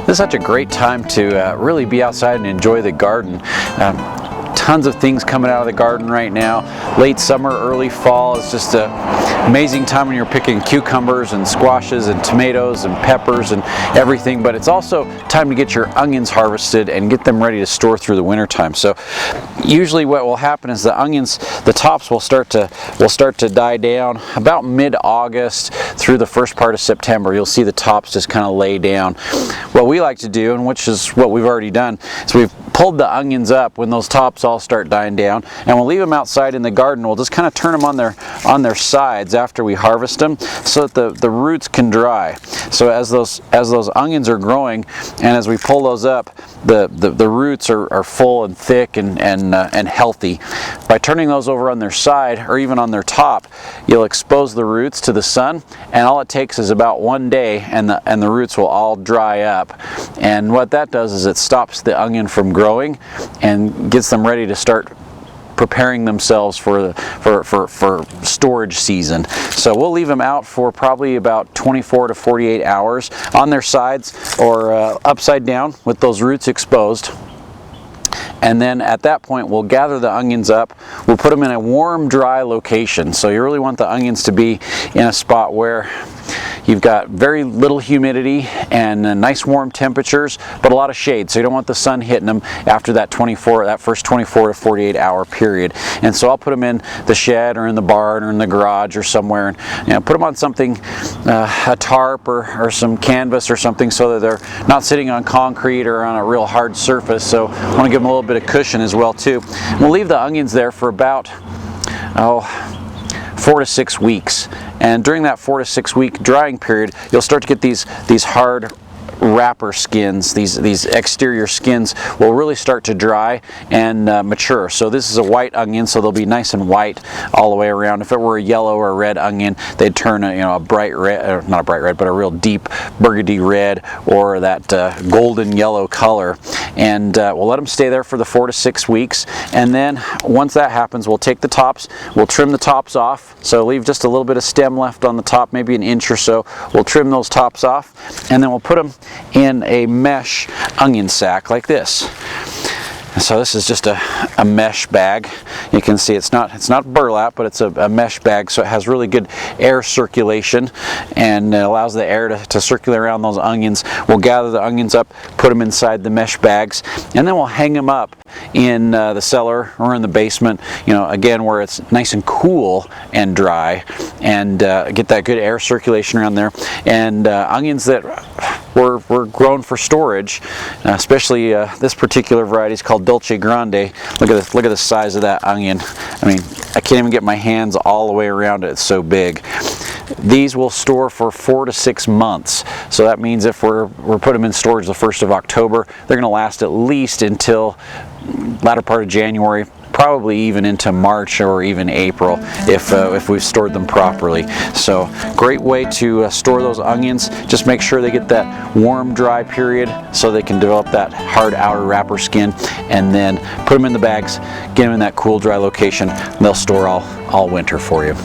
This is such a great time to really be outside and enjoy the garden. Tons of things coming out of the garden right now. Late summer, early fall is just an amazing time when you're picking cucumbers and squashes and tomatoes and peppers and everything, but it's also time to get your onions harvested and get them ready to store through the winter time. So usually what will happen is the onions, the tops will start to die down about mid-August through the first part of September. You'll see the tops just kind of lay down. What we like to do, and which is what we've already done, is we've pulled the onions up when those tops all start dying down, and we'll leave them outside in the garden. We'll just kind of turn them on their sides after we harvest them, so that the roots can dry. So as those onions are growing, and as we pull those up, the roots are full and thick and healthy. By turning those over on their side or even on their top, you'll expose the roots to the sun, and all it takes is about 1 day, and the roots will all dry up. And what that does is it stops the onion from growing and gets them ready to start preparing themselves for storage season. So we'll leave them out for probably about 24 to 48 hours on their sides or upside down with those roots exposed. And then at that point we'll gather the onions up, we'll put them in a warm, dry location. So you really want the onions to be in a spot where you've got very little humidity and nice warm temperatures, but a lot of shade. So you don't want the sun hitting them after that first 24 to 48 hour period. And so I'll put them in the shed or in the barn or in the garage or somewhere, and put them on something, a tarp or some canvas or something, so that they're not sitting on concrete or on a real hard surface. So I want to give them a little bit of cushion as well too. We'll leave the onions there for about 4 to 6 weeks, and during that 4 to 6 week drying period, you'll start to get these hard wrapper skins. These exterior skins will really start to dry and mature. So this is a white onion, so they'll be nice and white all the way around. If it were a yellow or a red onion, they'd turn a bright red, or not a bright red, but a real deep burgundy red or that golden yellow color. And we'll let them stay there for the 4 to 6 weeks, and then once that happens, we'll take the tops, we'll trim the tops off, so leave just a little bit of stem left on the top, maybe an inch or so. We'll trim those tops off, and then we'll put them in a mesh onion sack like this. So this is just a mesh bag. You can see it's not burlap, but it's a mesh bag, so it has really good air circulation, and it allows the air to circulate around those onions. We'll gather the onions up, put them inside the mesh bags, and then we'll hang them up in the cellar or in the basement, again where it's nice and cool and dry, and get that good air circulation around there. And onions that were grown for storage, especially this particular variety is called Dolce Grande. Look at the size of that onion. I mean, I can't even get my hands all the way around it. It's so big. These will store for 4 to 6 months. So that means if we're putting them in storage the 1st of October, they're going to last at least until latter part of January, probably even into March or even April if we've stored them properly. So great way to store those onions. Just make sure they get that warm, dry period so they can develop that hard outer wrapper skin, and then put them in the bags, get them in that cool, dry location, and they'll store all winter for you.